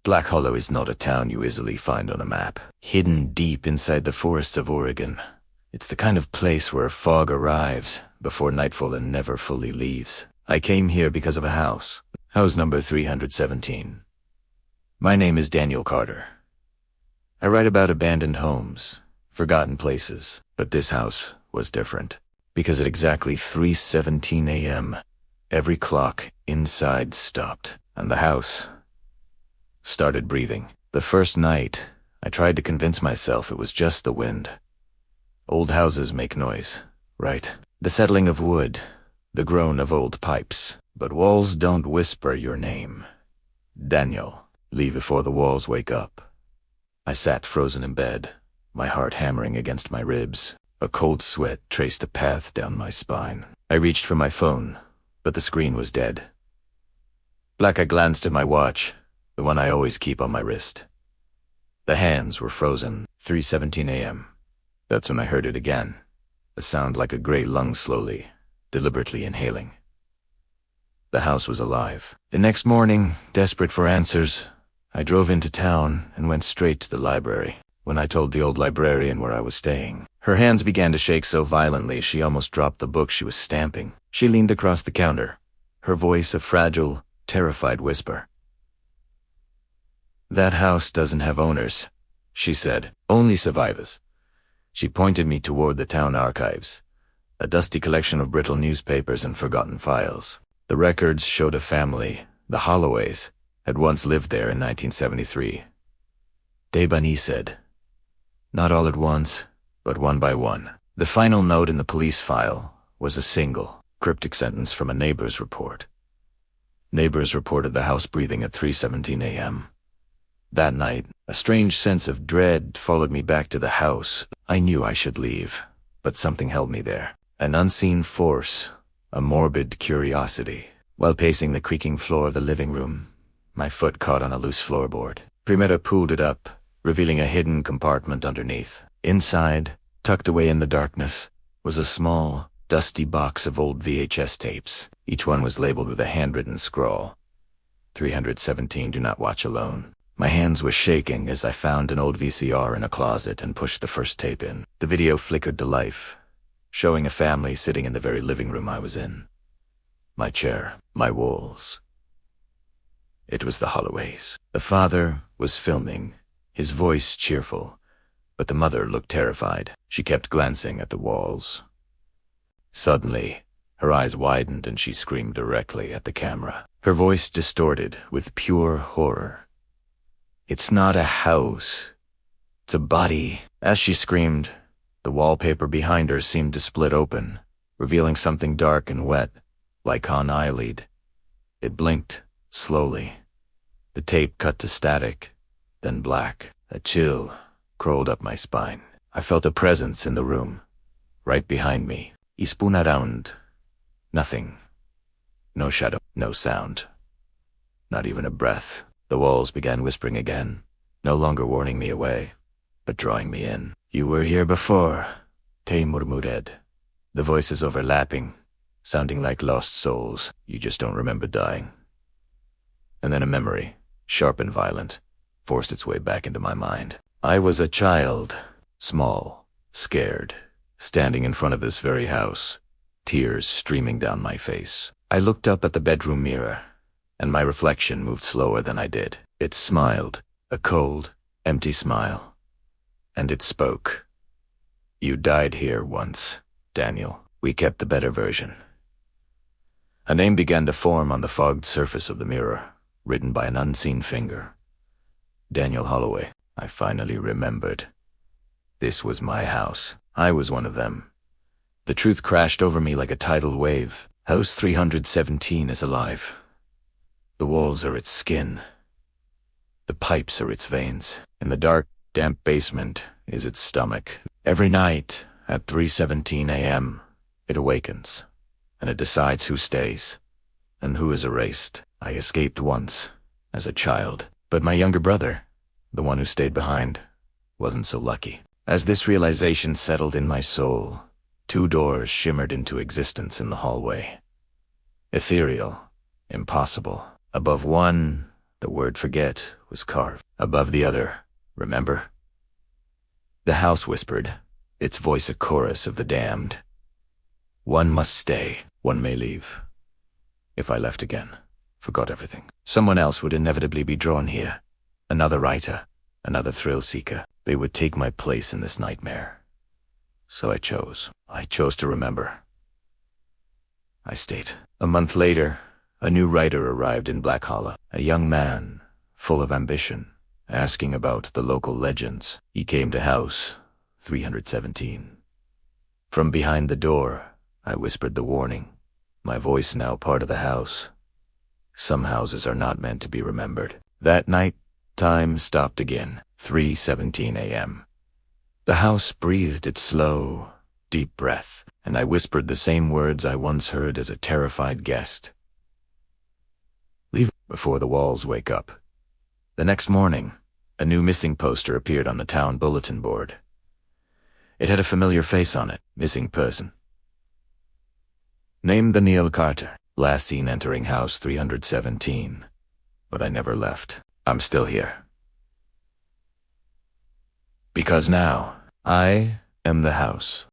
Black Hollow is not a town you easily find on a map. Hidden deep inside the forests of Oregon, it's the kind of place where fog arrives before nightfall and never fully leaves. I came here because of a house. House number 317. My name is Daniel Carter. I write about abandoned homes, forgotten places, but this house was different. Because at exactly 3:17 a.m., every clock inside stopped, and the house started breathing. The first night, I tried to convince myself it was just the wind. Old houses make noise, right? The settling of wood, the groan of old pipes. But walls don't whisper your name. Daniel, leave before the walls wake up. I sat frozen in bed, my heart hammering against my ribs. A cold sweat traced a path down my spine. I reached for my phone, but the screen was dead. I glanced at my watch, the one I always keep on my wrist. The hands were frozen. 3:17 a.m. That's when I heard it again. A sound like a gray lung slowly, deliberately inhaling. The house was alive. The next morning, desperate for answers, I drove into town and went straight to the library. When I told the old librarian where I was staying, her hands began to shake so violently she almost dropped the book she was stamping. She leaned across the counter, her voice a fragile, terrified whisper. "That house doesn't have owners," she said. "Only survivors." She pointed me toward the town archives, a dusty collection of brittle newspapers and forgotten files. The records showed a family, the Holloways, had once lived there in 1973. Debani said, "Not all at once, but one by one." The final note in the police file was a single, cryptic sentence from a neighbor's report. Neighbors reported the house breathing at 3:17 a.m. That night, a strange sense of dread followed me back to the house. I knew I should leave, but something held me there. An unseen force, a morbid curiosity. While pacing the creaking floor of the living room, my foot caught on a loose floorboard. Primera pulled it up, revealing a hidden compartment underneath. Inside, tucked away in the darkness, was a small, dusty box of old VHS tapes. Each one was labeled with a handwritten scrawl. 317, do not watch alone. My hands were shaking as I found an old VCR in a closet and pushed the first tape in. The video flickered to life, showing a family sitting in the very living room I was in. My chair, my walls. It was the Holloways. The father was filming, his voice cheerful, but the mother looked terrified. She kept glancing at the walls. Suddenly, her eyes widened and she screamed directly at the camera. Her voice distorted with pure horror. "It's not a house. It's a body." As she screamed, the wallpaper behind her seemed to split open, revealing something dark and wet, like an eyelid. It blinked, slowly. The tape cut to static, then black. A chill crawled up my spine. I felt a presence in the room, right behind me. I spun around. Nothing. No shadow, no sound. Not even a breath. The walls began whispering again, no longer warning me away, but drawing me in. "You were here before," Te murmured. The voices overlapping, sounding like lost souls. "You just don't remember dying." And then a memory, sharp and violent, forced its way back into my mind. I was a child, small, scared, standing in front of this very house, tears streaming down my face. I looked up at the bedroom mirror, and my reflection moved slower than I did. It smiled, a cold, empty smile. And it spoke. "You died here once, Daniel. We kept the better version." A name began to form on the fogged surface of the mirror, written by an unseen finger. Daniel Holloway. I finally remembered. This was my house. I was one of them. The truth crashed over me like a tidal wave. House 317 is alive. The walls are its skin. The pipes are its veins. In the dark, damp basement is its stomach. Every night at 3:17 a.m., it awakens, and it decides who stays and who is erased. I escaped once, as a child, but my younger brother, the one who stayed behind, wasn't so lucky. As this realization settled in my soul, two doors shimmered into existence in the hallway. Ethereal, impossible. Above one, the word forget was carved above the other, remember? The house whispered, its voice a chorus of the damned. One must stay, one may leave. If I left again, forgot everything, someone else would inevitably be drawn here. Another writer, another thrill-seeker. They would take my place in this nightmare. So I chose. I chose to remember. I stayed. A month later, a new writer arrived in Black Hollow, a young man, full of ambition, asking about the local legends. He came to house 317. From behind the door, I whispered the warning, my voice now part of the house. Some houses are not meant to be remembered. That night, time stopped again, 3:17 a.m. The house breathed its slow, deep breath, and I whispered the same words I once heard as a terrified guest. Leave before the walls wake up. The next morning, a new missing poster appeared on the town bulletin board. It had a familiar face on it, missing person. Named Daniel Carter, last seen entering house 317. But I never left. I'm still here. Because now, I am the house.